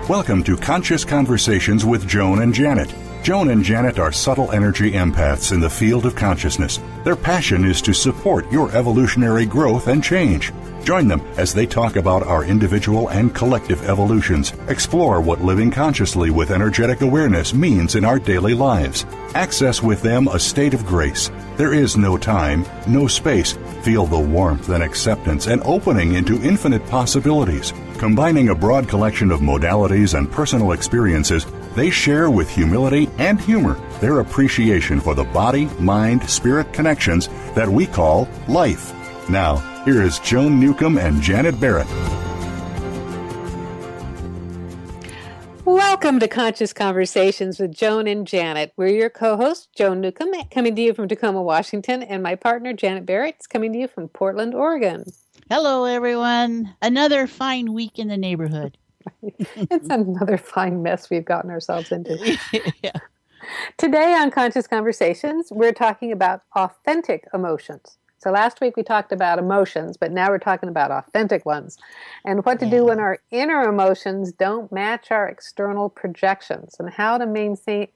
Welcome to Conscious Conversations with Joan and Janet. Joan and Janet are subtle energy empaths in the field of consciousness. Their passion is to support your evolutionary growth and change. Join them as they talk about our individual and collective evolutions, explore what living consciously with energetic awareness means in our daily lives. Access with them a state of grace. There is no time, no space. Feel the warmth and acceptance and opening into infinite possibilities. Combining a broad collection of modalities and personal experiences, they share with humility and humor their appreciation for the body, mind, spirit connections that we call life. Now, here is Joan Newcomb and Janet Barrett. Welcome to Conscious Conversations with Joan and Janet. We're your co-hosts, Joan Newcomb, coming to you from Tacoma, Washington, and my partner, Janet Barrett, is coming to you from Portland, Oregon. Hello, everyone. Another fine week in the neighborhood. It's another fine mess we've gotten ourselves into. Yeah. Today on Conscious Conversations, we're talking about authentic emotions. So last week we talked about emotions, but now we're talking about authentic ones and what to do when our inner emotions don't match our external projections and how to maintain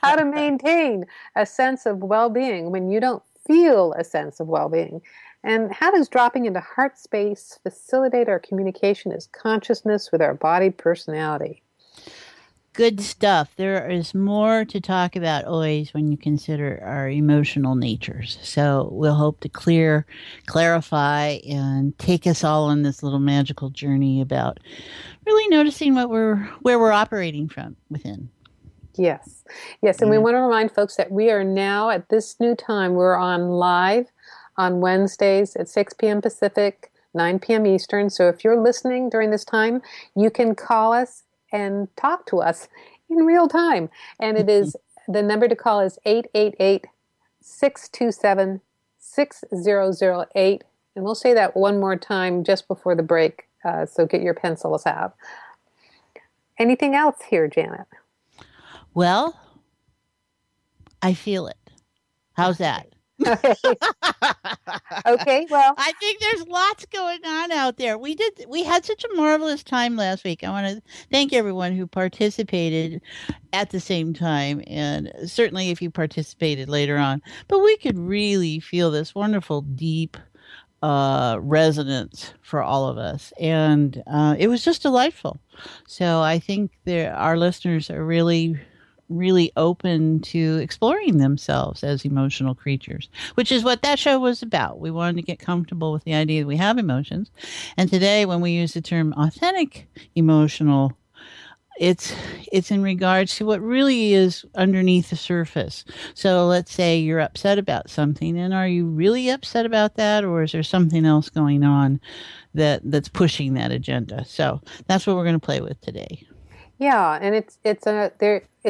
how to maintain a sense of well-being when you don't feel a sense of well-being. And how does dropping into heart space facilitate our communication as consciousness with our body personality? Good stuff. There is more to talk about always when you consider our emotional natures. So we'll hope to clarify, and take us all on this little magical journey about really noticing where we're operating from within. Yes. And we want to remind folks that we are now at this new time. We're on live on Wednesdays at 6 p.m. Pacific, 9 p.m. Eastern. So if you're listening during this time, you can call us and talk to us in real time. And it is, the number to call is 888-627-6008. And we'll say that one more time just before the break. So get your pencils out. Anything else here, Janet? Well, I feel it. How's that? Okay, well, I think there's lots going on out there. We had such a marvelous time last week. I want to thank everyone who participated at the same time, and certainly if you participated later on. But we could really feel this wonderful, deep resonance for all of us, and it was just delightful. So I think our listeners are really open to exploring themselves as emotional creatures, which is what that show was about. We wanted to get comfortable with the idea that we have emotions. And today, when we use the term authentic emotional, it's in regards to what really is underneath the surface. So let's say you're upset about something, and are you really upset about that, or is there something else going on that's pushing that agenda? So that's what we're going to play with today. Yeah, and it's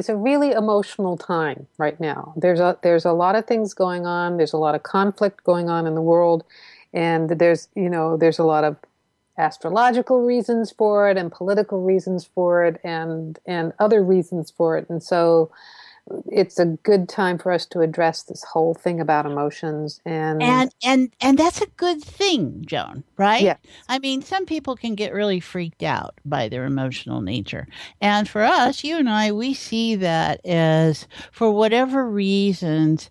a really emotional time right now. There's a lot of things going on. There's a lot of conflict going on in the world, and there's a lot of astrological reasons for it, and political reasons for it, and other reasons for it. And so it's a good time for us to address this whole thing about emotions, and that's a good thing, Joan, right? Yeah. I mean, some people can get really freaked out by their emotional nature. And for us, you and I, we see that as, for whatever reasons,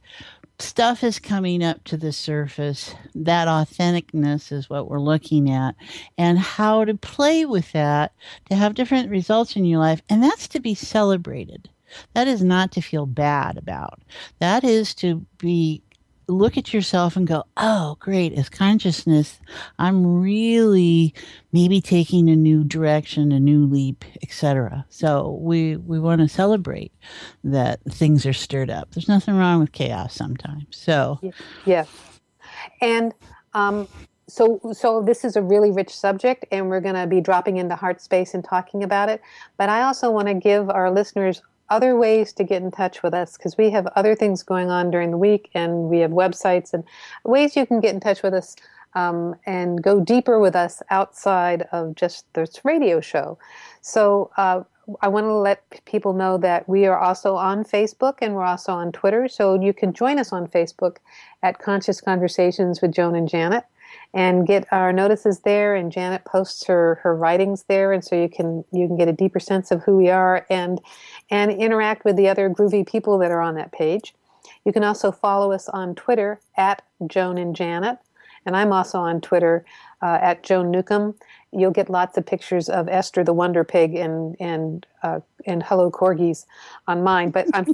stuff is coming up to the surface. That authenticness is what we're looking at, and how to play with that to have different results in your life. And that's to be celebrated. That is not to feel bad about. That is to look at yourself and go, oh, great, as consciousness, I'm really maybe taking a new direction, a new leap, etc. So we want to celebrate that things are stirred up. There's nothing wrong with chaos sometimes. So yeah. And so this is a really rich subject, and we're going to be dropping into heart space and talking about it. But I also want to give our listeners other ways to get in touch with us, because we have other things going on during the week, and we have websites and ways you can get in touch with us and go deeper with us outside of just this radio show. So I want to let people know that we are also on Facebook, and we're also on Twitter. So you can join us on Facebook at Conscious Conversations with Joan and Janet. and get our notices there. And Janet posts her writings there, and so you can get a deeper sense of who we are and interact with the other groovy people that are on that page. You can also follow us on Twitter at Joan and Janet, and I'm also on Twitter at Joan Newcomb. You'll get lots of pictures of Esther the Wonder Pig and Hello Corgis on mine, but on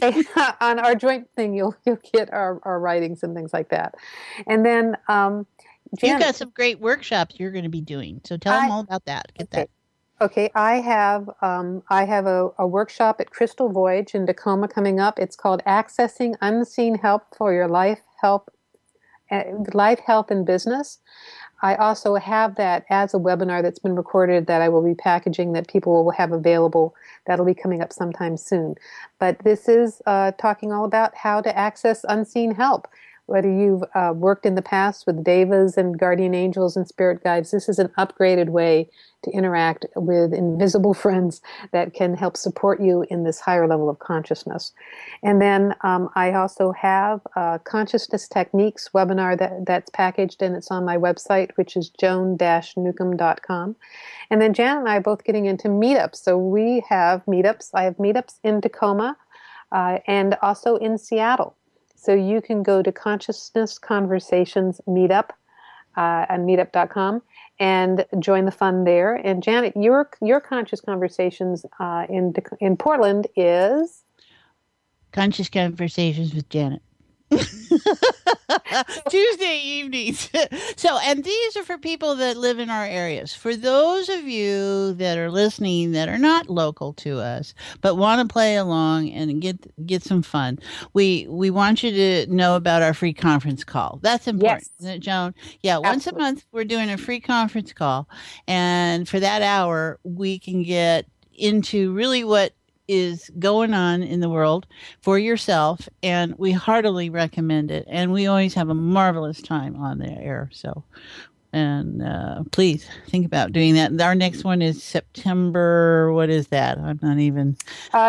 on our joint thing, you'll get our writings and things like that. And then Janet, you've got some great workshops you're going to be doing, so tell them all about that. Get that. Okay, I have a workshop at Crystal Voyage in Tacoma coming up. It's called Accessing Unseen Help for Your Life, Health, and Business. I also have that as a webinar that's been recorded that I will be packaging that people will have available. That'll be coming up sometime soon. But this is talking all about how to access unseen help. Whether you've worked in the past with devas and guardian angels and spirit guides, this is an upgraded way to interact with invisible friends that can help support you in this higher level of consciousness. And then I also have a Consciousness Techniques webinar that's packaged, and it's on my website, which is joan-newcomb.com. And then Janet and I are both getting into meetups. So we have meetups. I have meetups in Tacoma and also in Seattle. So you can go to Consciousness Conversations Meetup on meetup.com and join the fun there. And Janet, your Conscious Conversations in Portland is? Conscious Conversations with Janet. Tuesday evenings. So, and these are for people that live in our areas. For those of you that are listening that are not local to us, but want to play along and get some fun, we want you to know about our free conference call. That's important, yes. Isn't it, Joan? Yeah, Absolutely. Once a month we're doing a free conference call, and for that hour we can get into really what is going on in the world for yourself, and we heartily recommend it, and we always have a marvelous time on the air. So, and please think about doing that. Our next one is September, what is that? I'm not even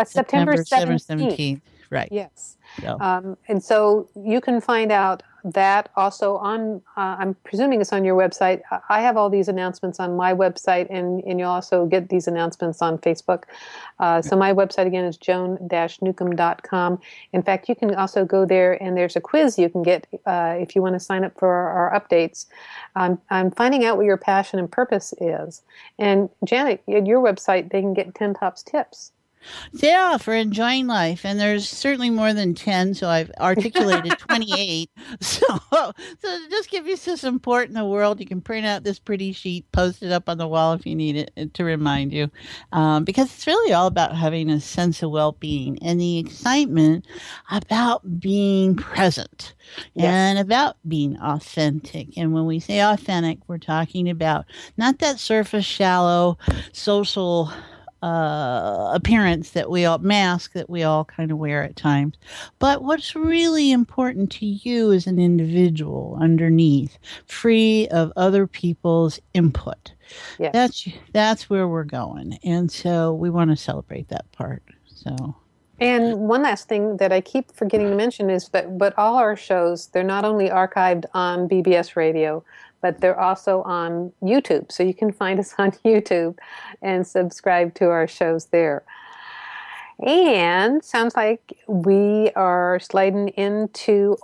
September 17th. Right. Yes. So. And so you can find out that also on, I'm presuming it's on your website. I have all these announcements on my website, and you'll also get these announcements on Facebook. So my website, again, is joan-newcomb.com. In fact, you can also go there, and there's a quiz you can get if you want to sign up for our updates. I'm finding out what your passion and purpose is. And Janet, at your website, they can get 10 Tops tips. Yeah, for enjoying life. And there's certainly more than 10, so I've articulated 28. So to just give you some support in the world, you can print out this pretty sheet, post it up on the wall if you need it to remind you. Because it's really all about having a sense of well-being and the excitement about being present. Yes. And about being authentic. And when we say authentic, we're talking about not that surface, shallow, social appearance that we all mask that we all kind of wear at times, but what's really important to you as an individual underneath, free of other people's input. Yes. That's where we're going, and so we want to celebrate that part. So. And one last thing that I keep forgetting to mention is that, but all our shows, they're not only archived on BBS Radio, but they're also on YouTube. So you can find us on YouTube and subscribe to our shows there. And sounds like we are sliding into,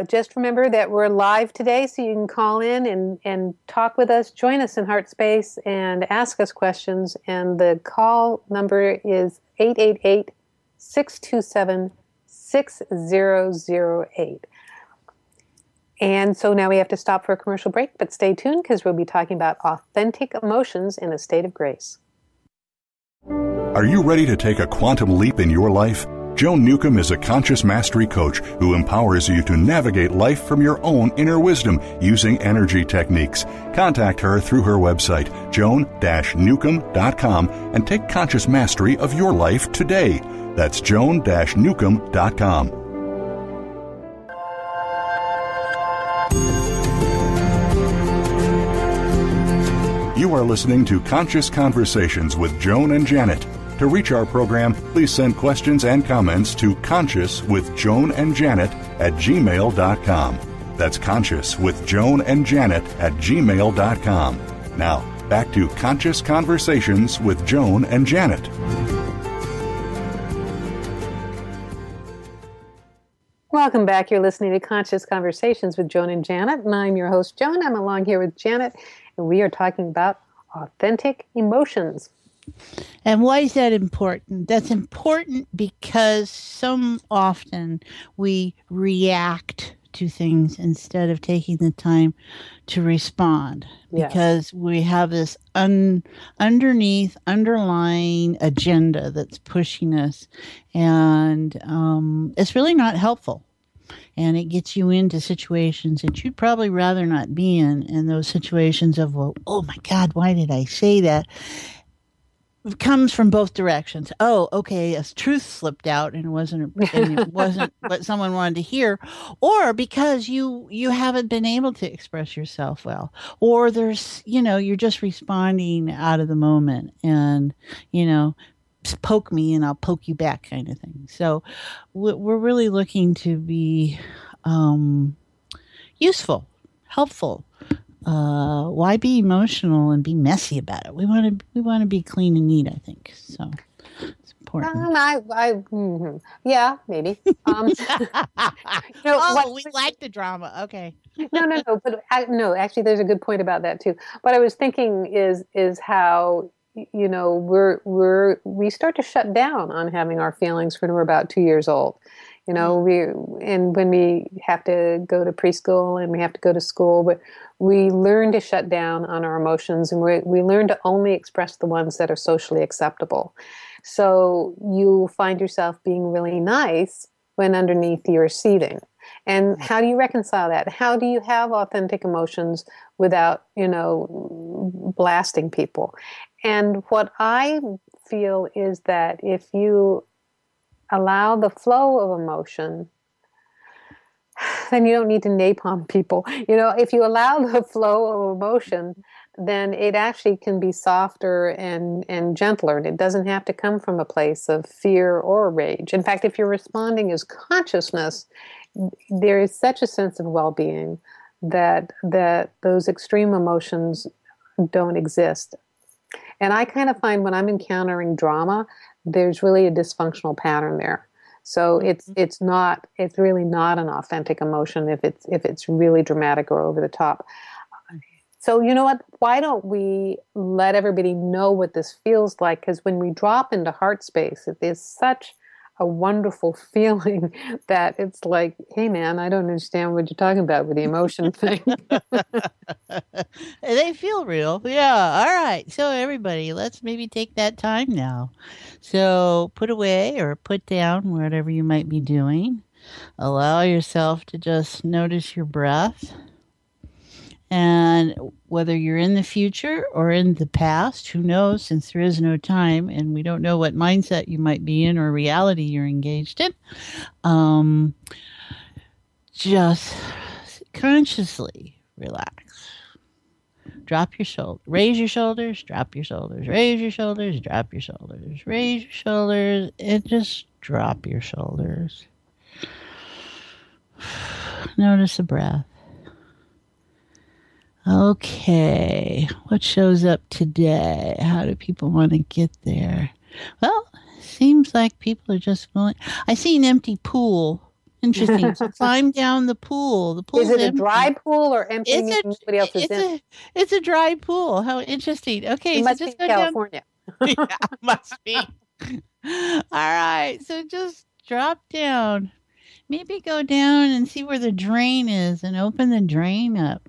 just remember that we're live today, so you can call in and talk with us, join us in Heart Space, and ask us questions. And the call number is 888-627-6008. And so now we have to stop for a commercial break, but stay tuned because we'll be talking about authentic emotions in a state of grace. Are you ready to take a quantum leap in your life? Joan Newcomb is a conscious mastery coach who empowers you to navigate life from your own inner wisdom using energy techniques. Contact her through her website, joan-newcomb.com, and take conscious mastery of your life today. That's joan-newcomb.com. You are listening to Conscious Conversations with Joan and Janet. To reach our program, please send questions and comments to consciouswithjoanandjanet@gmail.com. That's Conscious with Joan and Janet at gmail.com. Now, back to Conscious Conversations with Joan and Janet. Welcome back. You're listening to Conscious Conversations with Joan and Janet, and I'm your host, Joan. I'm along here with Janet, and we are talking about authentic emotions. And why is that important? That's important because so often we react to things instead of taking the time to respond. Yes. Because we have this underlying agenda that's pushing us, and it's really not helpful. And it gets you into situations that you'd probably rather not be in. And those situations of, well, oh my God, why did I say that? It comes from both directions. Oh, okay, a truth slipped out and it wasn't what someone wanted to hear, or because you haven't been able to express yourself well, or there's, you're just responding out of the moment, and poke me and I'll poke you back kind of thing. So we're really looking to be useful, helpful. Why be emotional and be messy about it? We want to be clean and neat, I think. So it's important. Yeah, maybe. We like the drama. Okay. No. But actually, there's a good point about that too. What I was thinking is how we start to shut down on having our feelings when we're about 2 years old. When we have to go to preschool and we have to go to school, but we learn to shut down on our emotions, and we learn to only express the ones that are socially acceptable. So you find yourself being really nice when underneath you're seething. And how do you reconcile that? How do you have authentic emotions without, blasting people? And what I feel is that if you allow the flow of emotion, then you don't need to napalm people. If you allow the flow of emotion, then it actually can be softer and gentler. And it doesn't have to come from a place of fear or rage. In fact, if you're responding as consciousness, there is such a sense of well-being that those extreme emotions don't exist. And I kind of find when I'm encountering drama, there's really a dysfunctional pattern there. So it's really not an authentic emotion if it's really dramatic or over the top. So you know what? Why don't we let everybody know what this feels like? Because when we drop into heart space, it is such a wonderful feeling that it's like, hey man, I don't understand what you're talking about with the emotion thing. They feel real. Yeah. All right. So everybody, let's maybe take that time now. So put away or put down whatever you might be doing. Allow yourself to just notice your breath. And whether you're in the future or in the past, who knows, since there is no time and we don't know what mindset you might be in or reality you're engaged in, just consciously relax. Drop your shoulders, raise your shoulders, drop your shoulders, raise your shoulders, drop your shoulders, raise your shoulders, and just drop your shoulders. Notice the breath. Okay, what shows up today? How do people want to get there? Well, seems like people are just willing. I see an empty pool. Interesting. So climb down the pool. The pool is it empty. A dry pool or empty? Somebody else is in? It's a dry pool. How interesting. Okay, it must just be California. Yeah, must be. All right, so just drop down. Maybe go down and see where the drain is and open the drain up.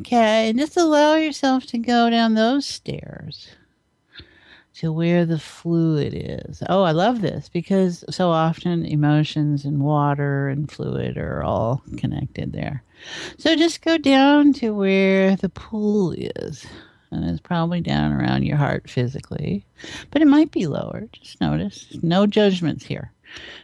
Okay, and just allow yourself to go down those stairs to where the fluid is. Oh, I love this because so often emotions and water and fluid are all connected there. So just go down to where the pool is. And it's probably down around your heart physically, but it might be lower. Just notice. No judgments here.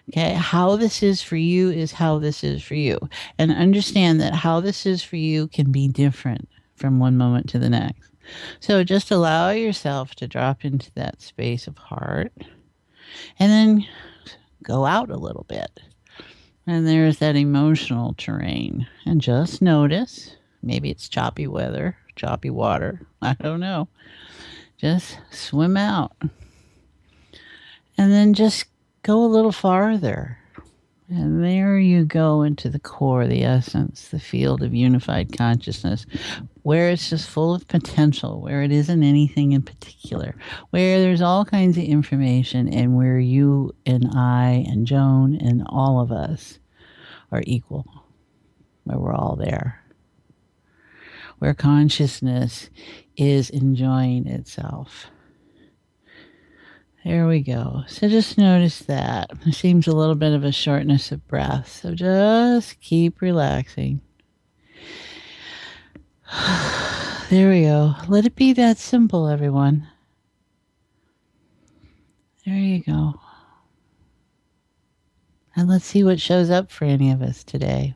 Okay, how this is for you is how this is for you. And understand that how this is for you can be different from one moment to the next. So just allow yourself to drop into that space of heart and then go out a little bit. And there's that emotional terrain. And just notice, maybe it's choppy weather, choppy water. I don't know. Just swim out. And then just go a little farther. And there you go into the core, the essence, the field of unified consciousness, where it's just full of potential, where it isn't anything in particular, where there's all kinds of information, and where you and I and Joan and all of us are equal, where we're all there, where consciousness is enjoying itself. There we go. So just notice that. There seems a little bit of a shortness of breath. So just keep relaxing. There we go. Let it be that simple, everyone. There you go. And let's see what shows up for any of us today.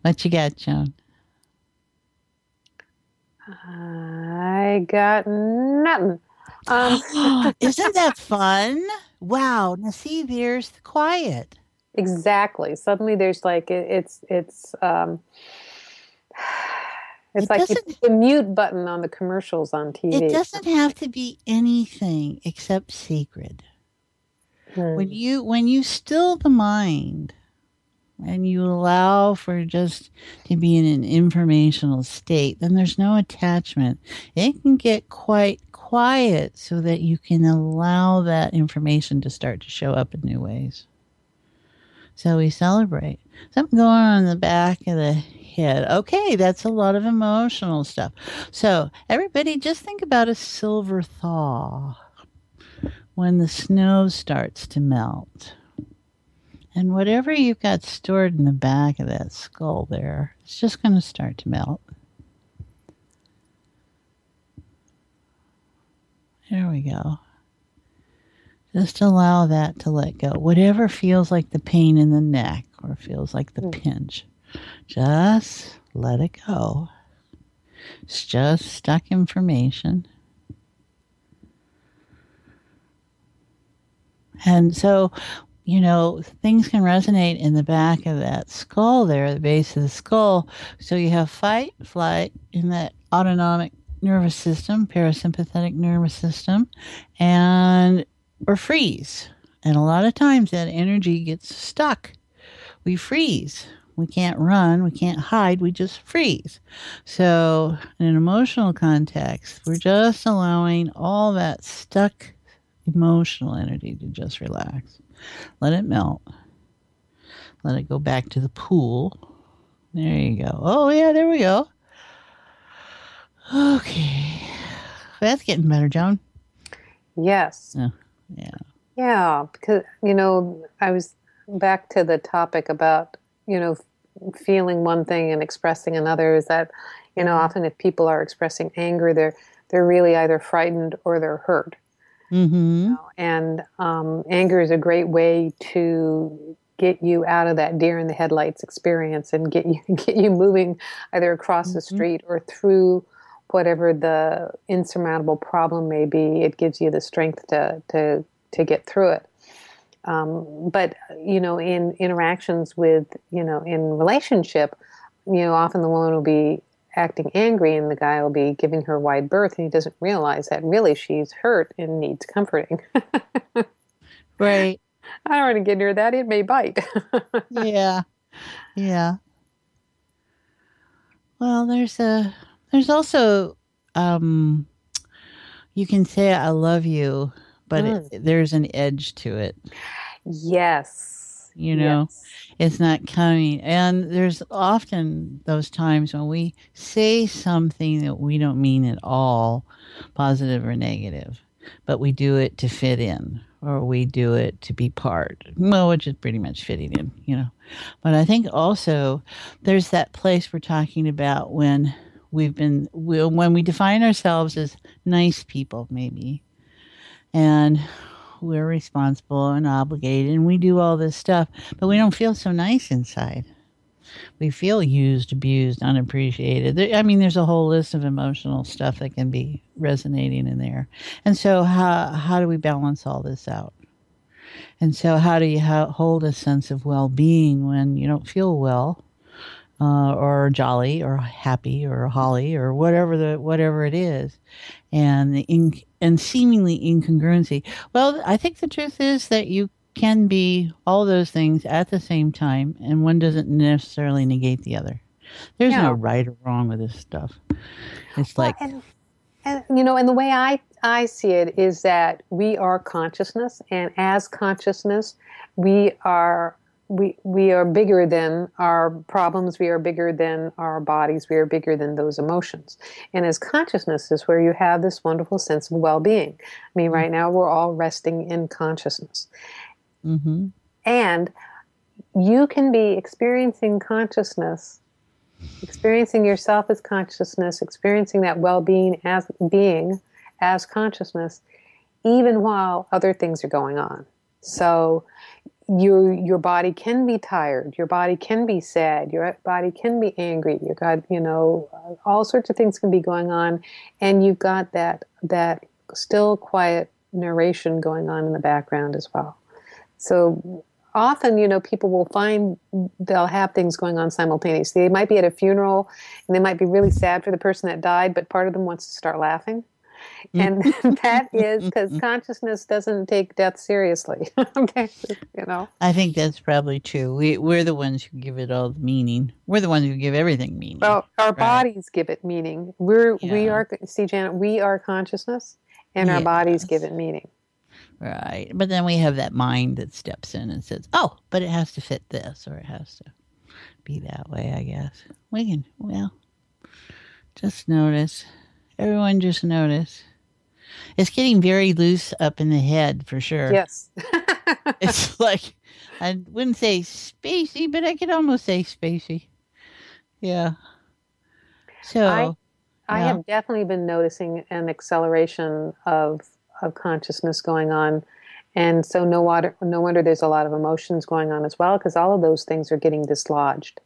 What you got, Joan? I got nothing. Isn't that fun? Wow. Now see, there's the quiet. Exactly. Suddenly there's like, it's like the mute button on the commercials on TV. It doesn't have to be anything except sacred. When you still the mind and you allow for just to be in an informational state, then there's no attachment. It can get quite quiet so that you can allow that information to start to show up in new ways. So we celebrate. Something going on in the back of the head. Okay, that's a lot of emotional stuff. So everybody just think about a silver thaw when the snow starts to melt. And whatever you've got stored in the back of that skull there, it's just going to start to melt. There we go. Just allow that to let go. Whatever feels like the pain in the neck or feels like the pinch, just let it go. It's just stuck information. And so, things can resonate in the back of that skull there, the base of the skull. So you have fight, flight in that autonomic nervous system, parasympathetic nervous system, or freeze. And a lot of times that energy gets stuck. We freeze. We can't run. We can't hide. We just freeze. So in an emotional context, we're just allowing all that stuck emotional energy to just relax. Let it melt. Let it go back to the pool. There you go. Oh, yeah, there we go. Okay. That's getting better, Joan. Yes. Oh, yeah. Yeah, because, I was back to the topic about, feeling one thing and expressing another is that, often if people are expressing anger, they're really either frightened or they're hurt. Mm-hmm. And anger is a great way to get you out of that deer in the headlights experience and get you moving either across the street or through whatever the insurmountable problem may be. It gives you the strength to get through it. But in interactions with in relationship, often the woman will be acting angry and the guy will be giving her wide berth and he doesn't realize that really she's hurt and needs comforting. Right. I don't want to get near that. It may bite. Yeah. Yeah. Well, there's also, you can say, I love you, but there's an edge to it. Yes. Yes. It's not coming. And there's often those times when we say something that we don't mean at all, positive or negative, but we do it to fit in or we do it to be part, which is pretty much fitting in, But I think also there's that place we're talking about when when we define ourselves as nice people, maybe, and we're responsible and obligated and we do all this stuff, but we don't feel so nice inside. We feel used, abused, unappreciated. There's a whole list of emotional stuff that can be resonating in there. And so how do we balance all this out? And so, how do you hold a sense of well-being when you don't feel well, or jolly, or happy, or holly, or whatever it is, and and seemingly incongruency? Well, I think the truth is that you can be all those things at the same time, and one doesn't necessarily negate the other. There's no Yeah. right or wrong with this stuff. It's Well, like, and and the way I see it is that we are consciousness, and as consciousness, we are we are bigger than our problems. We are bigger than our bodies. We are bigger than those emotions. And as consciousness is where you have this wonderful sense of well-being. I mean, right now we're all resting in consciousness, mm-hmm. and you can be experiencing consciousness, experiencing yourself as consciousness, experiencing that well-being as being as consciousness, even while other things are going on. So your body can be tired, your body can be sad, your body can be angry, you got all sorts of things can be going on, and you've got that still quiet narration going on in the background as well. So often, people will find they'll have things going on simultaneously. They might be at a funeral and they might be really sad for the person that died, but part of them wants to start laughing. And that is because consciousness doesn't take death seriously. Okay, I think that's probably true. We're the ones who give it all the meaning. We're the ones who give everything meaning. Well, our Right? bodies give it meaning. We Yeah. are, see, Janet, we are consciousness, and our bodies give Yes. it meaning. Right. But then we have that mind that steps in and says, "Oh, but it has to fit this, or it has to be that way." I guess we can. Well, just notice. Everyone, just notice. It's getting very loose up in the head for sure. Yes. It's like, I wouldn't say spacey, but I could almost say spacey. Yeah. I So, I yeah. have definitely been noticing an acceleration of consciousness going on, and so no wonder there's a lot of emotions going on as well, because all of those things are getting dislodged,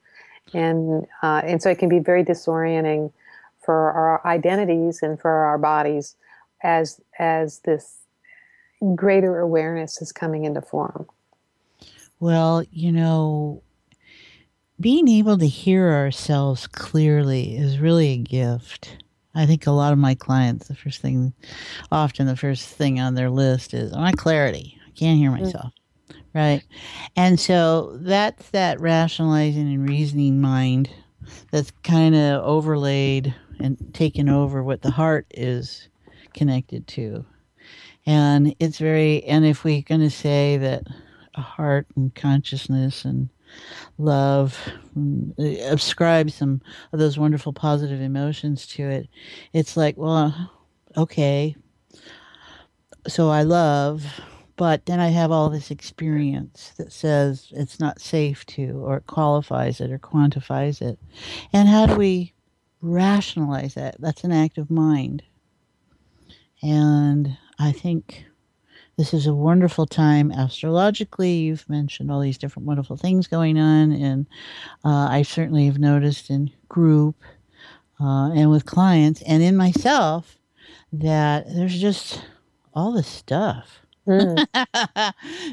and so it can be very disorienting for our identities and for our bodies as this greater awareness is coming into form. Well, being able to hear ourselves clearly is really a gift. I think a lot of my clients, often the first thing on their list is, I want clarity. I can't hear myself. Right. And so that's that rationalizing and reasoning mind that's kind of overlaid and taken over what the heart is connected to. And and if we're going to say that a heart and consciousness and love ascribe some of those wonderful positive emotions to it, it's like, well, okay, so I love, but then I have all this experience that says it's not safe to, or it qualifies it or quantifies it. And how do we rationalize that? That's an act of mind. And I think this is a wonderful time astrologically. You've mentioned all these different wonderful things going on. And I certainly have noticed in group and with clients and in myself that there's just all this stuff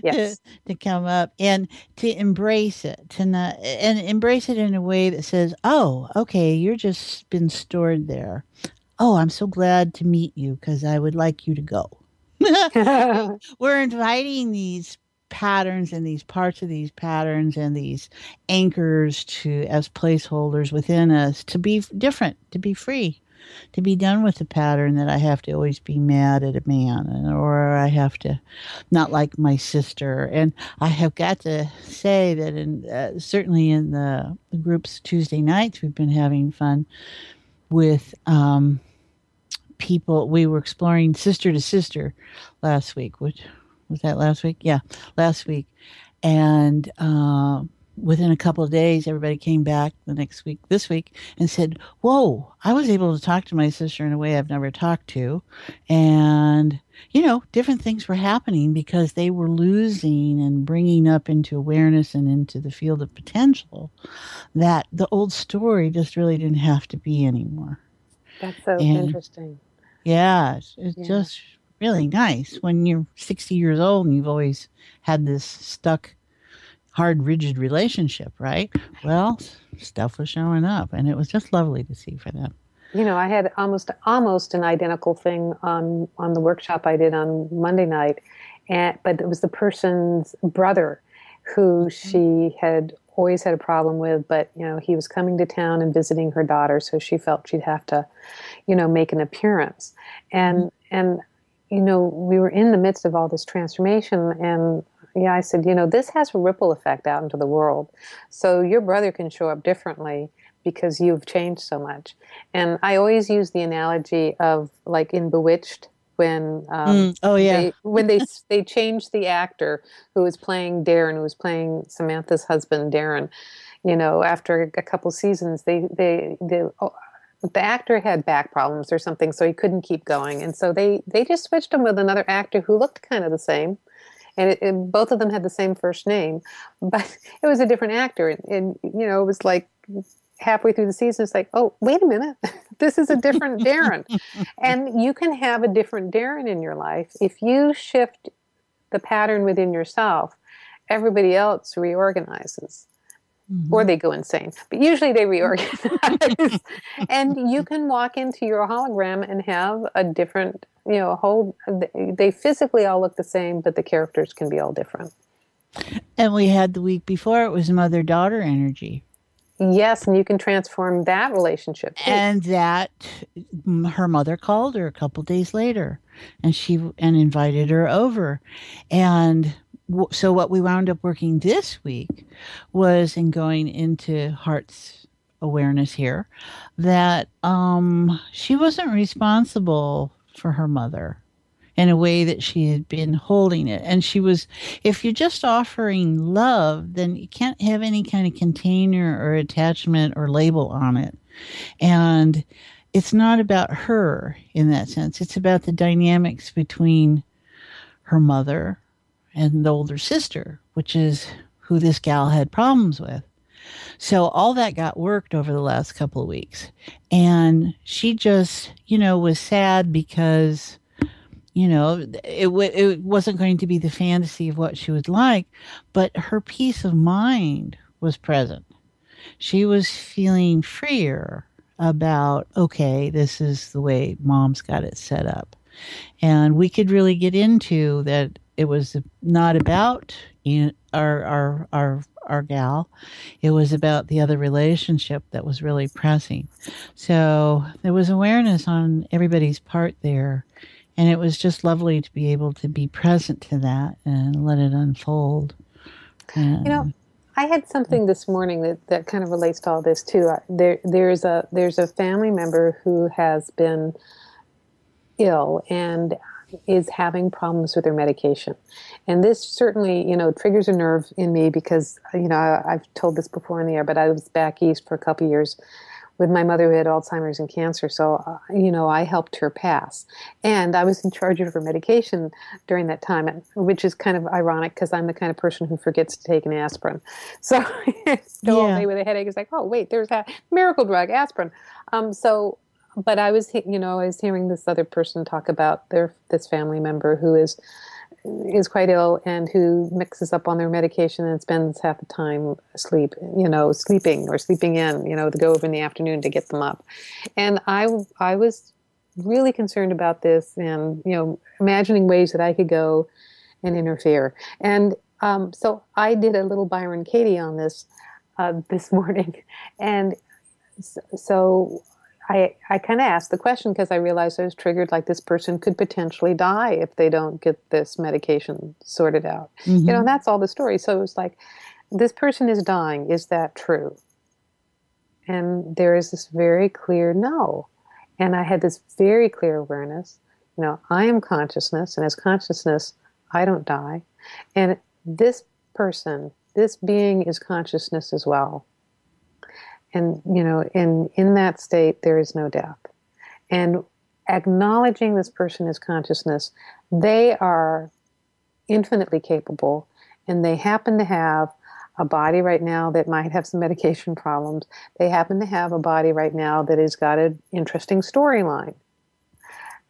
Yes. to come up and to embrace it, to not and embrace it in a way that says, "Oh, okay, you're just been stored there. Oh, I'm so glad to meet you because I would like you to go." We're inviting these patterns and these parts of these patterns and these anchors to as placeholders within us to be different, to be free, to be done with the pattern that I have to always be mad at a man, or I have to not like my sister. And I have got to say that certainly in the groups Tuesday nights, we've been having fun with people. We were exploring sister to sister last week. Which was that last week? Yeah, last week. And within a couple of days, everybody came back this week, and said, "Whoa, I was able to talk to my sister in a way I've never talked to." And, different things were happening because they were losing and bringing up into awareness and into the field of potential that the old story just really didn't have to be anymore. That's so And interesting. yeah, it's Yeah. just really nice when you're 60 years old and you've always had this stuck, hard, rigid relationship, right? Well, stuff was showing up, and it was just lovely to see for them. I had almost an identical thing on the workshop I did on Monday night, but it was the person's brother who she had always had a problem with, but he was coming to town and visiting her daughter, so she felt she'd have to, make an appearance. And we were in the midst of all this transformation, and yeah, I said, this has a ripple effect out into the world. So your brother can show up differently because you've changed so much. And I always use the analogy of like in Bewitched, when they changed the actor who was playing Darren, who was playing Samantha's husband Darren. After a couple seasons, the actor had back problems or something, so he couldn't keep going, and so they just switched him with another actor who looked kind of the same. And both of them had the same first name, but it was a different actor. And it was like halfway through the season, it's like, oh, wait a minute, this is a different Darren. And you can have a different Darren in your life. If you shift the pattern within yourself, everybody else reorganizes. Or they go insane. But usually they reorganize. And you can walk into your hologram and have a different, they physically all look the same, but the characters can be all different. And we had the week before, it was mother-daughter energy. Yes, and you can transform that relationship too. And that her mother called her a couple days later and invited her over. And so what we wound up working this week was in going into Heart's awareness here that she wasn't responsible for her mother in a way that she had been holding it. And she was, if you're just offering love, then you can't have any kind of container or attachment or label on it. And it's not about her in that sense. It's about the dynamics between her mother and the older sister, which is who this gal had problems with. So all that got worked over the last couple of weeks. And she just, was sad because, it wasn't going to be the fantasy of what she would like, but her peace of mind was present. She was feeling freer about, okay, this is the way Mom's got it set up. And we could really get into that. It was not about our gal. It was about the other relationship that was really pressing. So there was awareness on everybody's part there. And it was just lovely to be able to be present to that and let it unfold. And, I had something this morning that kind of relates to all this too. There's a family member who has been ill and is having problems with their medication. And this certainly, triggers a nerve in me because, I've told this before in the air, but I was back east for a couple of years with my mother who had Alzheimer's and cancer. So, I helped her pass. And I was in charge of her medication during that time, which is kind of ironic because I'm the kind of person who forgets to take an aspirin. So still all day with a headache. It's like, oh, wait, there's that miracle drug, aspirin. But I was hearing this other person talk about this family member who is quite ill and who mixes up on their medication and spends half the time sleeping or sleeping in, to go over in the afternoon to get them up. And I was really concerned about this and, imagining ways that I could go and interfere. And so I did a little Byron Katie on this morning. And so I kind of asked the question because I realized I was triggered, like this person could potentially die if they don't get this medication sorted out. mm-hmm. And that's all the story. So it was like, this person is dying. Is that true? And there is this very clear no. And I had this very clear awareness, I am consciousness, and as consciousness, I don't die. And this person, this being is consciousness as well. And, in that state, there is no death. And acknowledging this person as consciousness, they are infinitely capable, and they happen to have a body right now that might have some medication problems. They happen to have a body right now that has got an interesting storyline.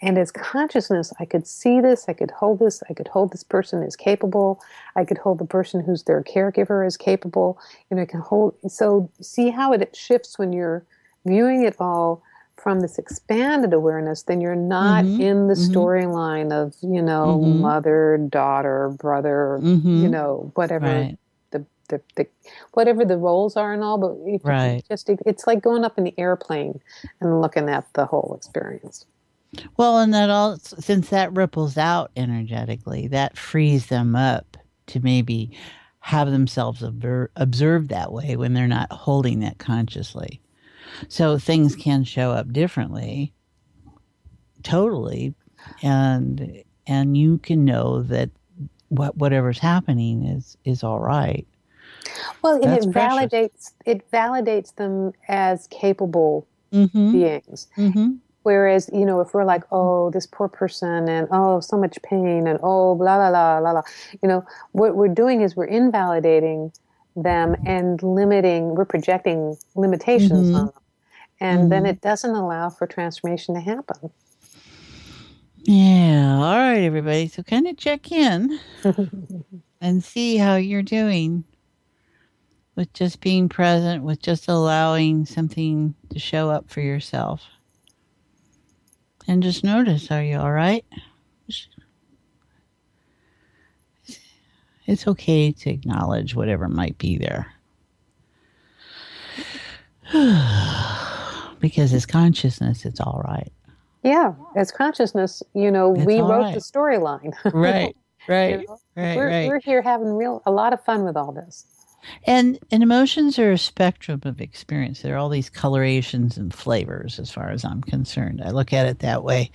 And as consciousness, I could see this, I could hold this, I could hold this person as capable, I could hold the person who's their caregiver as capable, I can hold, so see how it shifts when you're viewing it all from this expanded awareness, then you're not Mm-hmm. in the Mm-hmm. storyline of, Mm-hmm. mother, daughter, brother, Mm-hmm. whatever Right. the whatever the roles are and all, but if you can Right. it's like going up in the airplane and looking at the whole experience. Well, and that all, since that ripples out energetically, that frees them up to maybe have themselves observed that way when they're not holding that consciously. So things can show up differently, totally, and you can know that whatever's happening is all right. Well, and That's precious. it validates them as capable Mm-hmm. beings. Mm-hmm. Whereas, if we're like, oh, this poor person, and oh, so much pain, and oh, blah, blah, blah, blah, blah, what we're doing is we're invalidating them and we're projecting limitations Mm-hmm. on them. And then Mm-hmm. it doesn't allow for transformation to happen. Yeah. All right, everybody. So kind of check in and see how you're doing with just being present, with just allowing something to show up for yourself. And just notice, are you all right? It's okay to acknowledge whatever might be there. Because it's consciousness, it's all right. Yeah, as consciousness, It's we all wrote the right. storyline. Right, You right, know, right, right. we're here having a lot of fun with all this. And emotions are a spectrum of experience. There are all these colorations and flavors as far as I'm concerned. I look at it that way.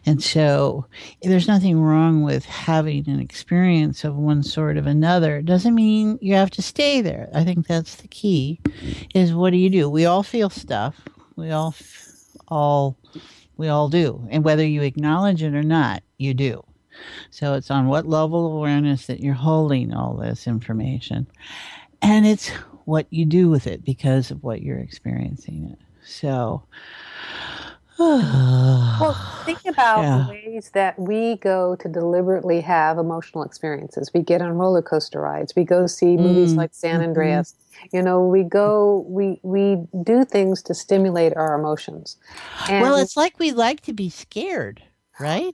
And so there's nothing wrong with having an experience of one sort of another. It doesn't mean you have to stay there. I think that's the key is what do? We all feel stuff. We all we all do. And whether you acknowledge it or not, you do. So it's on what level of awareness that you're holding all this information. And it's what you do with it because of what you're experiencing it. So, Well, think about the yeah. ways that we go to deliberately have emotional experiences. We get on roller coaster rides. We go see movies Mm, like San hmm. Andreas. We do things to stimulate our emotions. Well, And it's like we like to be scared, right?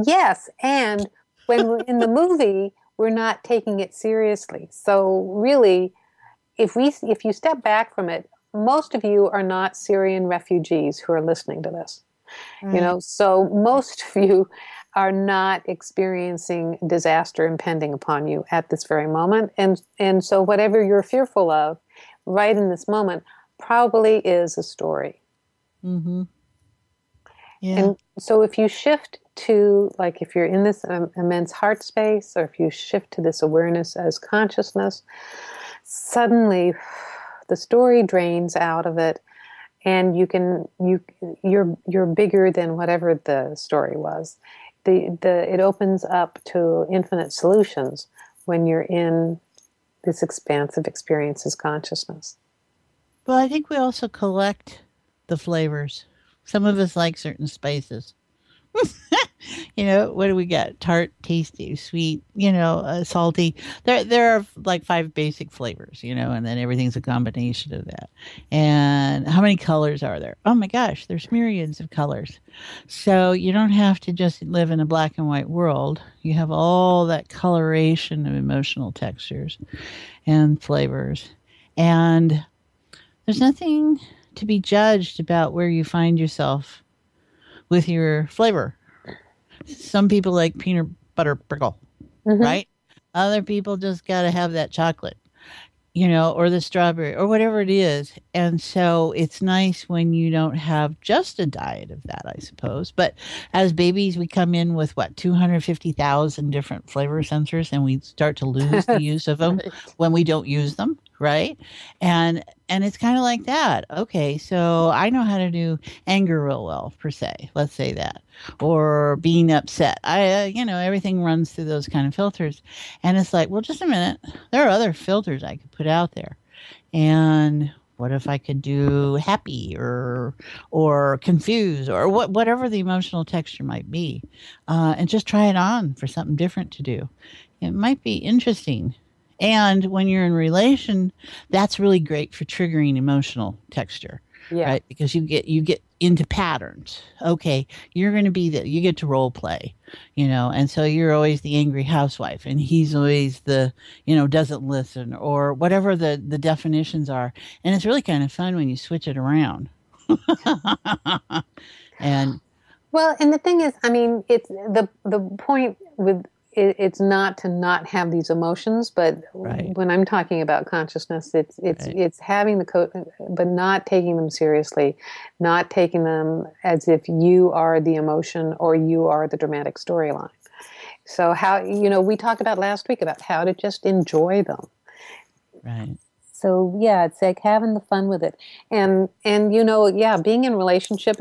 yes, and when we're in the movie, we're not taking it seriously. So really, if you step back from it, most of you are not Syrian refugees who are listening to this. Right. So most of you are not experiencing disaster impending upon you at this very moment. And so whatever you're fearful of right in this moment probably is a story. Mm-hmm. Yeah. And so if you shift to, like, if you're in this immense heart space, or if you shift to this awareness as consciousness, suddenly the story drains out of it, and you're bigger than whatever the story was. It opens up to infinite solutions when you're in this expansive experience as consciousness. Well, I think we also collect the flavors. Some of us like certain spices. What do we got? Tart, tasty, sweet, salty. There are like five basic flavors, and then everything's a combination of that. And how many colors are there? Oh my gosh, there's myriads of colors. So you don't have to just live in a black and white world. You have all that coloration of emotional textures and flavors. And there's nothing to be judged about where you find yourself with your flavor. Some people like peanut butter pickle, Mm-hmm. right? Other people just got to have that chocolate, or the strawberry or whatever it is. And so it's nice when you don't have just a diet of that, I suppose. But as babies, we come in with 250,000 different flavor sensors, and we start to lose the use of them Right. when we don't use them, right? And it's kind of like that. Okay, so I know how to do anger real well, per se. Let's say that, or being upset. Everything runs through those kind of filters, and it's like, well, just a minute. There are other filters I could put out there. And What if I could do happy or confused or whatever the emotional texture might be, and just try it on for something different to do. It might be interesting. And when you're in relation, that's really great for triggering emotional texture, Yeah. right? Because you get into patterns. Okay, you're going to be you get to role play, and so you're always the angry housewife, and he's always the, doesn't listen or whatever the definitions are. And it's really kind of fun when you switch it around. And Well, and the thing is, I mean, it's the point with it's not to not have these emotions, but right, when I'm talking about consciousness, right. it's having but not taking them seriously, not taking them as if you are the emotion or you are the dramatic storyline. So how, we talked about last week about how to just enjoy them. Right. So yeah, it's like having the fun with it, and yeah, being in a relationship.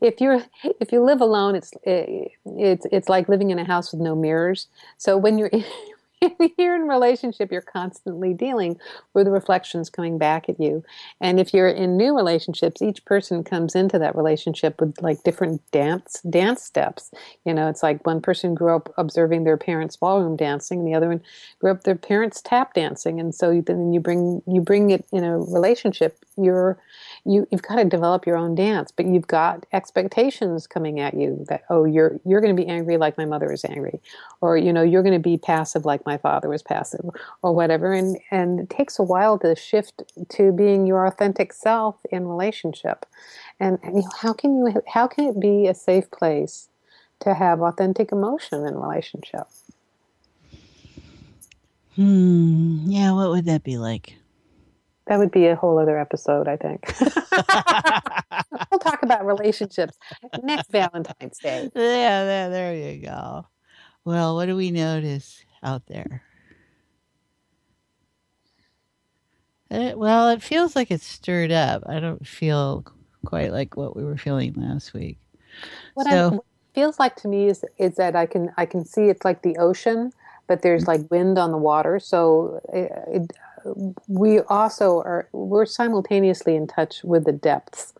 If you live alone, it's like living in a house with no mirrors. So when you're if you're in a relationship, you're constantly dealing with the reflections coming back at you. And if you're in new relationships, each person comes into that relationship with like different dance steps. It's like one person grew up observing their parents ballroom dancing, and the other one grew up their parents tap dancing. And so then you bring it in a relationship. You've got to develop your own dance, but you've got expectations coming at you that, oh, you're going to be angry like my mother is angry, or you're going to be passive like my father was passive, or whatever. And it takes a while to shift to being your authentic self in relationship. And how can it be a safe place to have authentic emotion in relationship? Yeah, what would that be like? That would be a whole other episode, I think. We'll talk about relationships next Valentine's Day. Yeah, there you go. Well, what do we notice out there? Well, it feels like it's stirred up. I don't feel quite like what we were feeling last week. What it feels like to me is that I can see it's like the ocean, but there's like wind on the water. So we also we're simultaneously in touch with the depths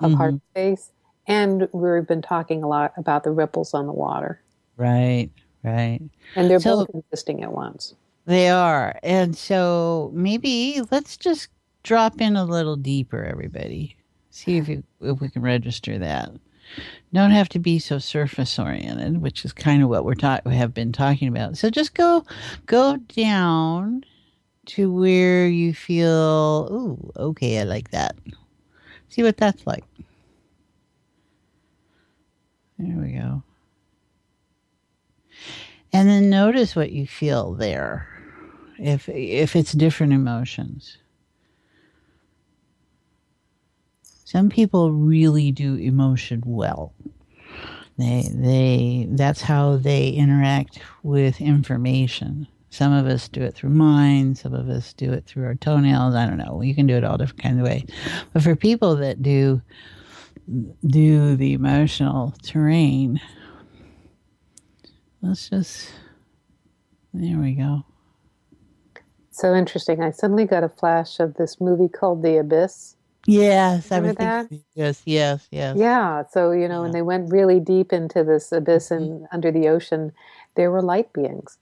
of heart Mm-hmm. space, and we've been talking a lot about the ripples on the water, Right, right. and they're So both existing at once. they are. And so maybe let's just drop in a little deeper, everybody. See if we can register that. Don't have to be so surface oriented, which is kind of what we have been talking about. So just go down to where you feel, ooh, okay, I like that. See what that's like. There we go. And then notice what you feel there. If it's different emotions. Some people really do emotion well. That's how they interact with information. Some of us do it through mind, some of us do it through our toenails. I don't know. You can do it all different kinds of ways. But for people that do the emotional terrain, there we go. So interesting. I suddenly got a flash of this movie called The Abyss. Yes, I Remember was that? thinking, yes. Yeah. So, when they went really deep into this abyss and under the ocean, there were light beings.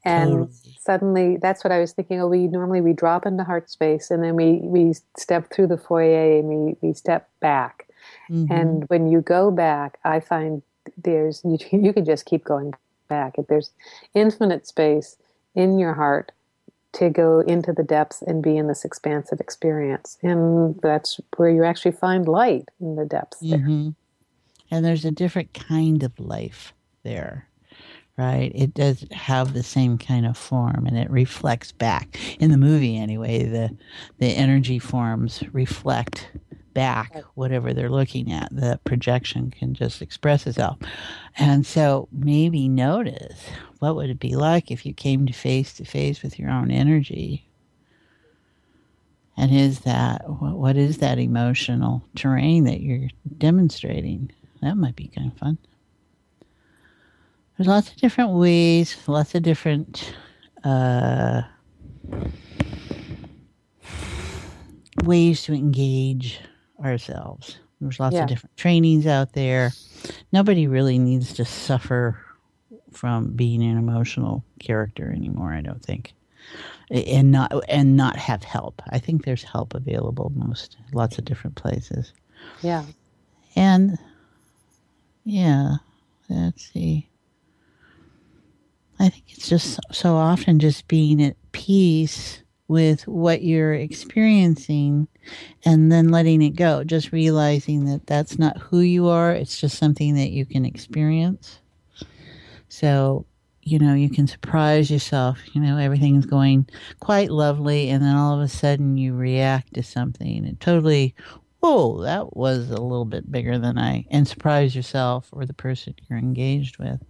And Totally. suddenly that's what I was thinking. Oh, we drop into heart space, and then we step through the foyer, and we step back. Mm-hmm. And when you go back, I find you can just keep going back. There's infinite space in your heart to go into the depths and be in this expansive experience. And that's where you actually find light in the depths there. Mm-hmm. And there's a different kind of life there, right? It does have the same kind of form, and it reflects back. In the movie, anyway, the energy forms reflect back whatever they're looking at. The projection can just express itself. And so maybe notice, what would it be like if you came to face with your own energy? And what is that emotional terrain that you're demonstrating? That might be kind of fun. There's lots of different ways, lots of different ways to engage ourselves. There's lots of Yeah. different trainings out there. Nobody really needs to suffer from being an emotional character anymore, I don't think. And not have help. I think there's help available lots of different places. Yeah. And yeah, let's see. I think it's just so often just being at peace with what you're experiencing and then letting it go. Just realizing that that's not who you are. It's just something that you can experience. So, you can surprise yourself. Everything's going quite lovely. And then all of a sudden you react to something and totally, oh, that was a little bit bigger than and surprise yourself or the person you're engaged with.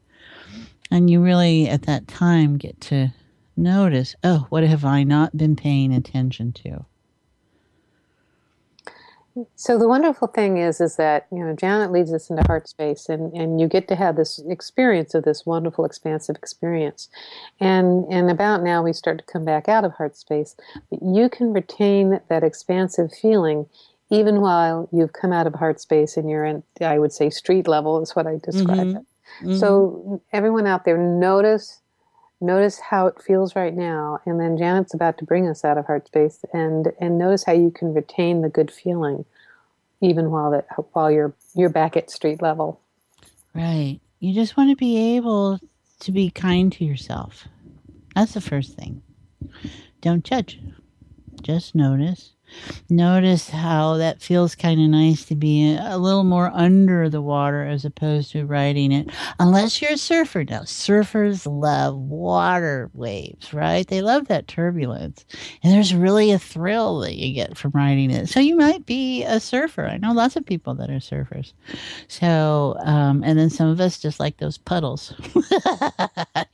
And you really, at that time, get to notice, oh, what have I not been paying attention to? So the wonderful thing is that, Janet leads us into heart space, and you get to have this experience of this wonderful, expansive experience. And about now we start to come back out of heart space. But you can retain that expansive feeling even while you've come out of heart space and you're in, I would say, street level is what I describe it. Mm-hmm. So everyone out there, notice how it feels right now, and then Janet's about to bring us out of heart space, and notice how you can retain the good feeling even while you're back at street level. Right. You just want to be able to be kind to yourself. That's the first thing. Don't judge. Just notice. Notice how that feels kind of nice to be a little more under the water as opposed to riding it. Unless you're a surfer. Now, surfers love water waves, right? They love that turbulence. And there's really a thrill that you get from riding it. So you might be a surfer. I know lots of people that are surfers. So, and then some of us just like those puddles,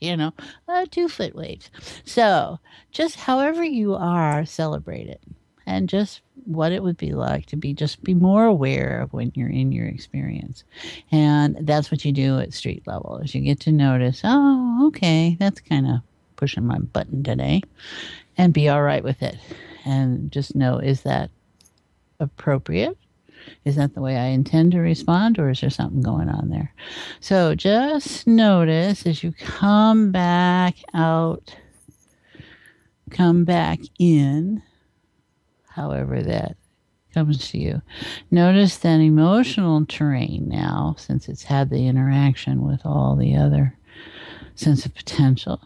2-foot waves. So just however you are, celebrate it. And just what it would be like to just be more aware of when you're in your experience. And that's what you do at street level is you get to notice, oh, okay, that's kind of pushing my button today, and be all right with it. And just know, is that appropriate? Is that the way I intend to respond, or is there something going on there? So just notice as you come back out, come back in, however that comes to you. Notice that emotional terrain now, since it's had the interaction with all the other sense of potential.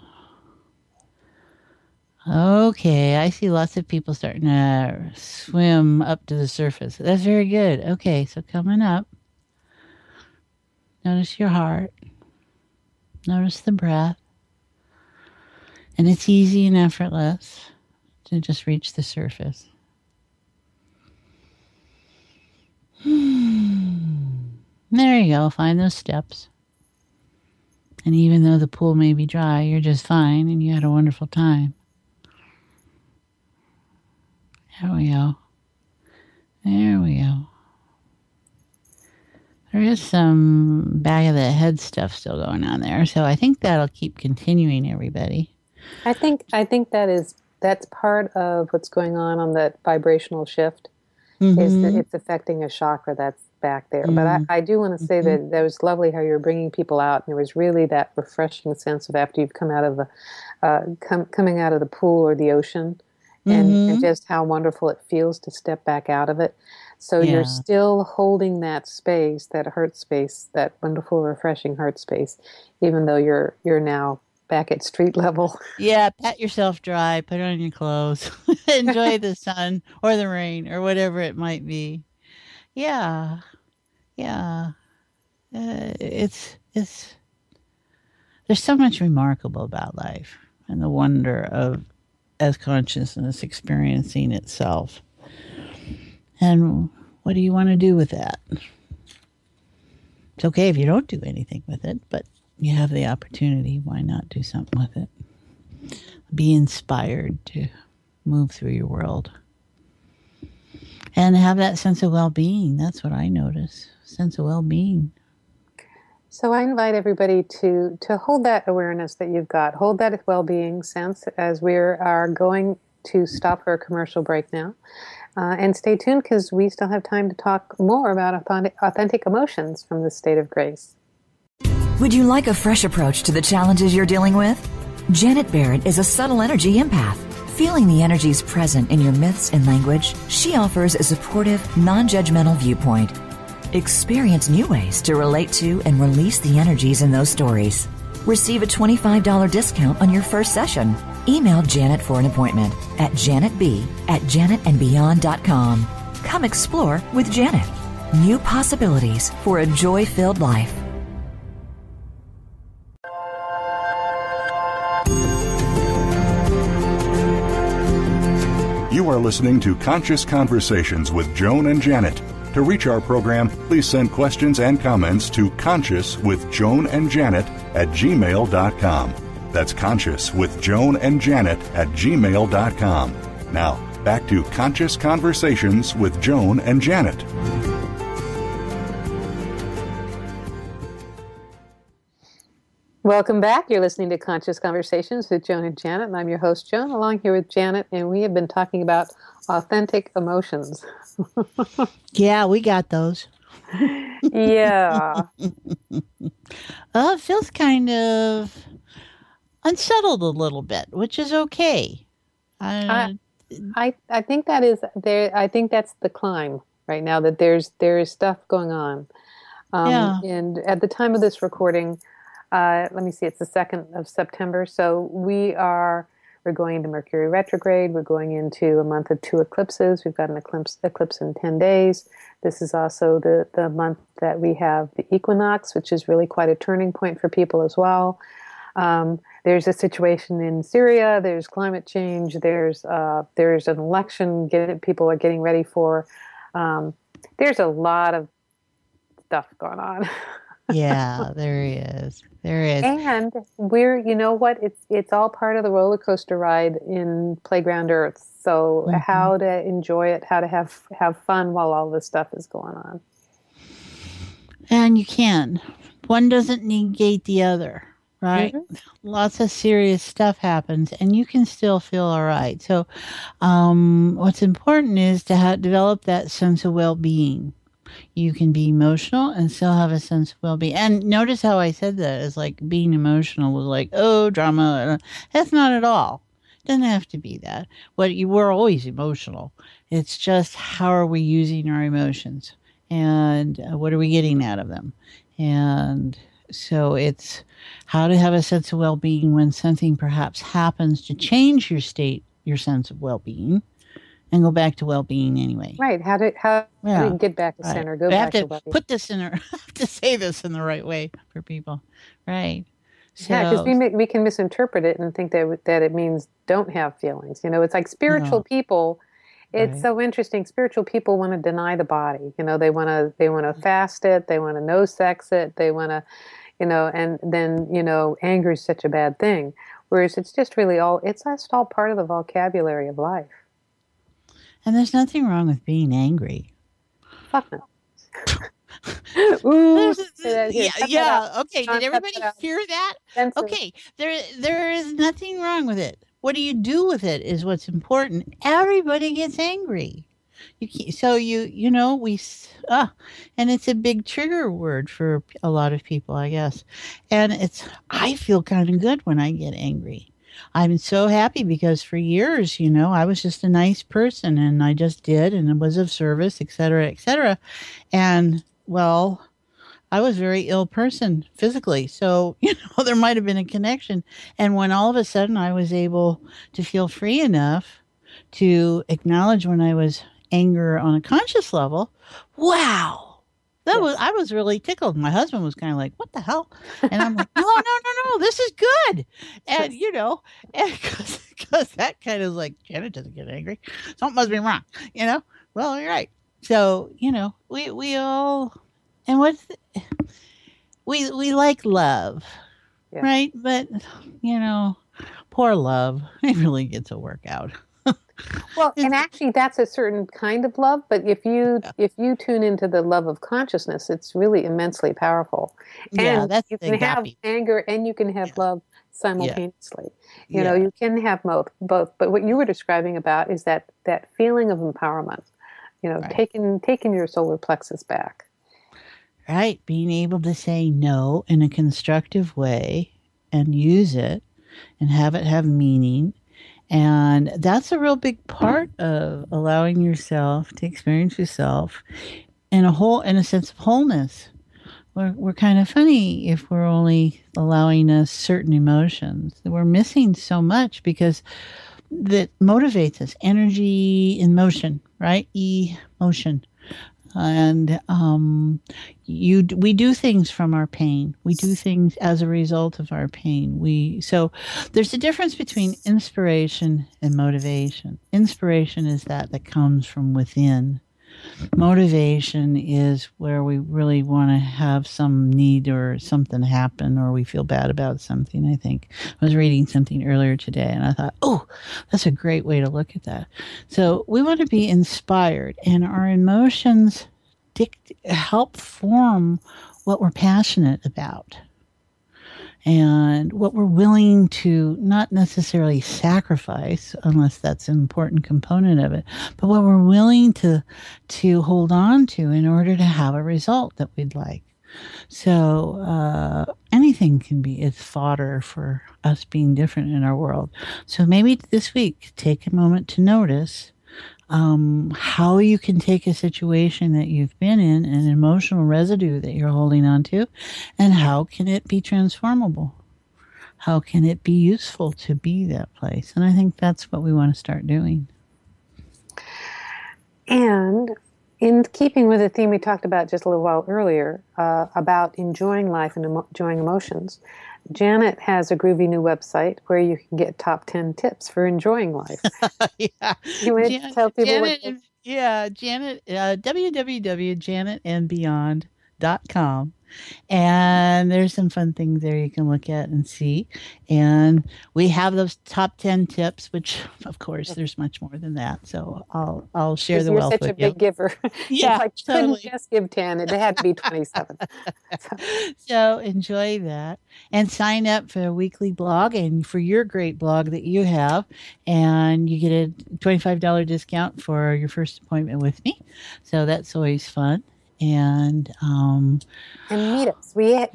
Okay, I see lots of people starting to swim up to the surface. That's very good. Okay, so coming up, notice your heart. Notice the breath. And it's easy and effortless to just reach the surface. There you go. Find those steps. And even though the pool may be dry, you're just fine and you had a wonderful time. There we go. There we go. There is some back of the head stuff still going on there. So I think that'll keep continuing, everybody. I think that's part of what's going on that vibrational shift. Mm-hmm. Is that it's affecting a chakra that's back there. But I do want to say that was lovely how you were bringing people out, and there was really that refreshing sense of after you've come out of the coming out of the pool or the ocean, and just how wonderful it feels to step back out of it. So you're still holding that space, that heart space, that wonderful, refreshing heart space, even though you're now back at street level. Yeah, pat yourself dry, put on your clothes, enjoy the sun or the rain or whatever it might be. Yeah. It's there's so much remarkable about life and the wonder of as consciousness experiencing itself. And what do you want to do with that? It's okay if you don't do anything with it, but you have the opportunity. Why not do something with it? Be inspired to move through your world. And have that sense of well-being. That's what I notice. Sense of well-being. So I invite everybody to hold that awareness that you've got. Hold that well-being sense as we are going to stop for a commercial break now. And stay tuned because we still have time to talk more about authentic emotions from the state of grace. Would you like a fresh approach to the challenges you're dealing with? Janet Barrett is a subtle energy empath. Feeling the energies present in your myths and language, she offers a supportive, non-judgmental viewpoint. Experience new ways to relate to and release the energies in those stories. Receive a $25 discount on your first session. Email Janet for an appointment at janetb@janetandbeyond.com. Come explore with Janet. New possibilities for a joy-filled life. You are listening to Conscious Conversations with Joan and Janet. To reach our program, please send questions and comments to consciouswithjoanandjanet@gmail.com. That's consciouswithjoanandjanet@gmail.com. Now, back to Conscious Conversations with Joan and Janet. Welcome back. You're listening to Conscious Conversations with Joan and Janet, and I'm your host, Joan, along here with Janet, and we have been talking about authentic emotions. Yeah, we got those. Yeah. It feels kind of unsettled a little bit, which is okay. I think that is there. I think that's the climb right now, that there is stuff going on. And at the time of this recording, let me see, it's the 2nd of September. So we're going into Mercury retrograde. We're going into a month of 2 eclipses. We've got an eclipse in 10 days. This is also the month that we have the equinox, which is really quite a turning point for people as well. There's a situation in Syria. There's climate change. There's an election people are getting ready for. There's a lot of stuff going on. Yeah, there is. There is. And you know what? It's all part of the roller coaster ride in Playground Earth. So how to enjoy it, how to have fun while all this stuff is going on. And you can. One doesn't negate the other, right? Mm-hmm. Lots of serious stuff happens, and you can still feel all right. So what's important is to develop that sense of well-being. You can be emotional and still have a sense of well-being. And notice how I said that as like being emotional was like, oh, drama. That's not at all. It doesn't have to be that. We're always emotional. It's just how are we using our emotions and what are we getting out of them? And so it's how to have a sense of well-being when something perhaps happens to change your sense of well-being. And go back to well-being anyway. Right. How do you get back to center? Go back to well-being. Put this in. I have to say this in the right way for people. Right. So, yeah, because we can misinterpret it and think that it means don't have feelings. It's like spiritual people. It's so interesting. Spiritual people want to deny the body. They want to fast it. They want to no sex it. They want to, and then anger is such a bad thing. Whereas it's just really it's just all part of the vocabulary of life. And there's nothing wrong with being angry. Fuck no. Ooh, yeah. Okay. Did everybody hear that? Okay. There is nothing wrong with it. What do you do with it is what's important. Everybody gets angry. And it's a big trigger word for a lot of people, I guess. And I feel kind of good when I get angry. I'm so happy because for years, I was just a nice person and I just did and it was of service, et cetera, et cetera. And well, I was a very ill person physically. So, there might have been a connection. And when all of a sudden I was able to feel free enough to acknowledge when I was anger on a conscious level, wow. I was really tickled. My husband was kind of like, what the hell? And I'm like, no, this is good. And, because that kind of like, Janet doesn't get angry. Something must be wrong, Well, you're right. So, we all, and we like love, right? But, poor love, it really gets a workout. Well, and actually that's a certain kind of love, but if you tune into the love of consciousness, it's really immensely powerful. And that's you can have anger and you can have love simultaneously. Yeah. You can have both. But what you were describing about is that feeling of empowerment. Right. Taking your solar plexus back. Right. Being able to say no in a constructive way and use it and have it have meaning. And that's a real big part of allowing yourself to experience yourself in a sense of wholeness. We're kind of funny if we're only allowing us certain emotions. We're missing so much because that motivates us. Energy in motion, right? Emotion. And we do things from our pain. We do things as a result of our pain. So there's a difference between inspiration and motivation. Inspiration is that comes from within. Motivation is where we really want to have some need or something happen, or we feel bad about something. I think I was reading something earlier today and I thought, oh, that's a great way to look at that. So we want to be inspired, and our emotions help form what we're passionate about and what we're willing to not necessarily sacrifice, unless that's an important component of it, but what we're willing to hold on to in order to have a result that we'd like. So anything can be it's fodder for us being different in our world. So maybe this week, take a moment to notice how you can take a situation that you've been in, an emotional residue that you're holding on to, and how can it be transformable? How can it be useful to be that place? And I think that's what we want to start doing. And in keeping with the theme we talked about just a little while earlier, about enjoying life and enjoying emotions, Janet has a groovy new website where you can get top 10 tips for enjoying life. Yeah. You want to tell people Janet, Janet, www.janetandbeyond.com. And there's some fun things there you can look at and see. And we have those top 10 tips, which of course there's much more than that. So I'll share the wealth with you. You're such a big giver. Yeah, you totally. couldn't just give 10. It had to be 27. So enjoy that and sign up for a weekly blog and for your great blog that you have. And you get a $25 discount for your first appointment with me. So that's always fun. And meetups. We have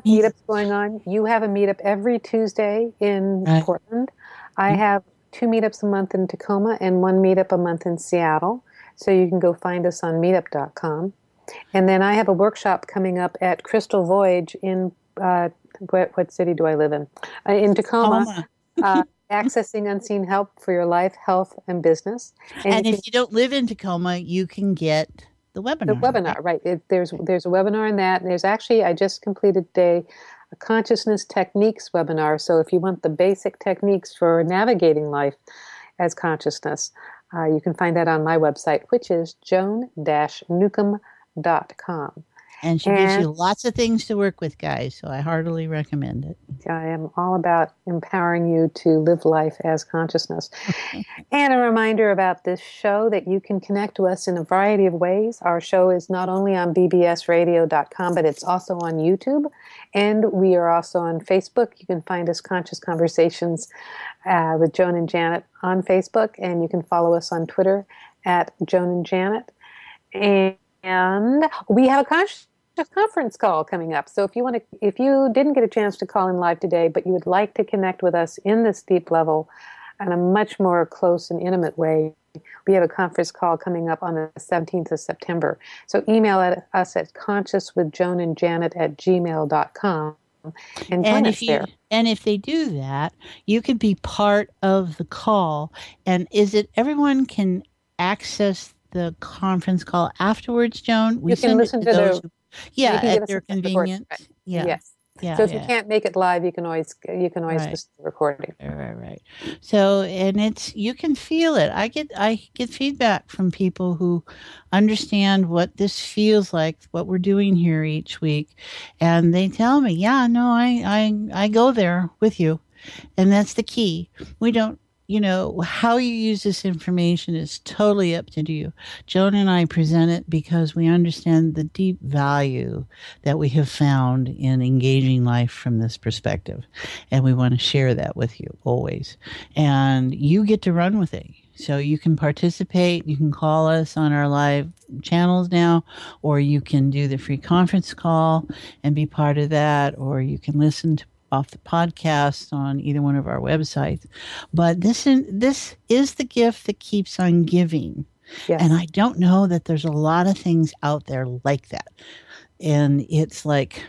meetups going on. You have a meetup every Tuesday in Portland. I have 2 meetups a month in Tacoma and 1 meetup a month in Seattle. So you can go find us on meetup.com. And then I have a workshop coming up at Crystal Voyage in what city do I live in? In Tacoma. Accessing unseen help for your life, health, and business. And if you don't live in Tacoma, you can get the webinar. Right. There's a webinar in that. And there's actually, I just completed a consciousness techniques webinar. So if you want the basic techniques for navigating life as consciousness, you can find that on my website, which is joan-newcomb.com. And she gives you lots of things to work with, guys. So I heartily recommend it. I am all about empowering you to live life as consciousness. And a reminder about this show that you can connect to us in a variety of ways. Our show is not only on bbsradio.com, but it's also on YouTube. And we are also on Facebook. You can find us Conscious Conversations with Joan and Janet on Facebook. And you can follow us on Twitter at Joan and Janet. And we have a conference call coming up. So if you didn't get a chance to call in live today, but you would like to connect with us in this deep level in a much more close and intimate way, we have a conference call coming up on the 17th of September. So email us at consciouswithjoanandjanet@gmail.com and join us there. And if they do that, you can be part of the call. And is it everyone can access the conference call afterwards, Joan? You can listen to those. At their convenience. Right. Yeah. Yes. Yeah. So if you can't make it live, you can always listen to the recording. Right. So, and you can feel it. I get feedback from people who understand what this feels like, what we're doing here each week, and they tell me, I go there with you, and that's the key. We don't. how you use this information is totally up to you. Joan and I present it because we understand the deep value that we have found in engaging life from this perspective. And we want to share that with you always. And you get to run with it. So you can participate. You can call us on our live channels now, or you can do the free conference call and be part of that, or you can listen off the podcast on either one of our websites. But this is the gift that keeps on giving. Yes. And I don't know that there's a lot of things out there like that. And it's like,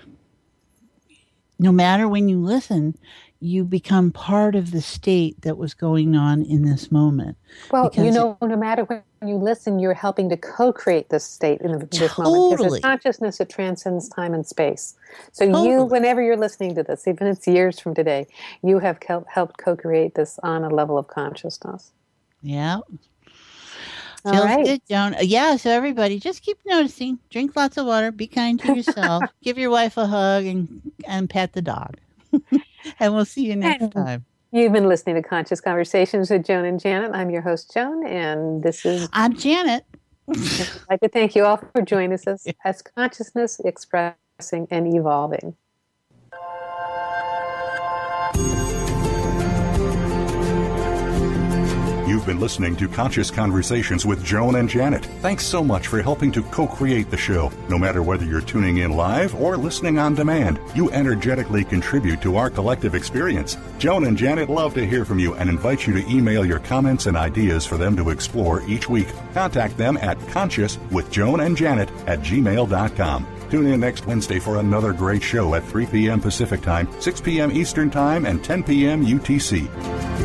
no matter when you listen, you become part of the state that was going on in this moment. Well, no matter when you listen, you're helping to co-create this state in this moment. Because it's consciousness, it transcends time and space. So you, whenever you're listening to this, even if it's years from today, you have helped co-create this on a level of consciousness. Yeah. All right. Good, Joan. Yeah, so everybody, just keep noticing. Drink lots of water. Be kind to yourself. Give your wife a hug and pet the dog. And we'll see you next time. You've been listening to Conscious Conversations with Joan and Janet. I'm your host, Joan, and I'm Janet. I'd like to thank you all for joining us as consciousness expressing and evolving. You've been listening to Conscious Conversations with Joan and Janet. Thanks so much for helping to co-create the show. No matter whether you're tuning in live or listening on demand, you energetically contribute to our collective experience. Joan and Janet love to hear from you and invite you to email your comments and ideas for them to explore each week. Contact them at consciouswithjoanandjanet@gmail.com. Tune in next Wednesday for another great show at 3 p.m. Pacific Time, 6 p.m. Eastern Time, and 10 p.m. UTC.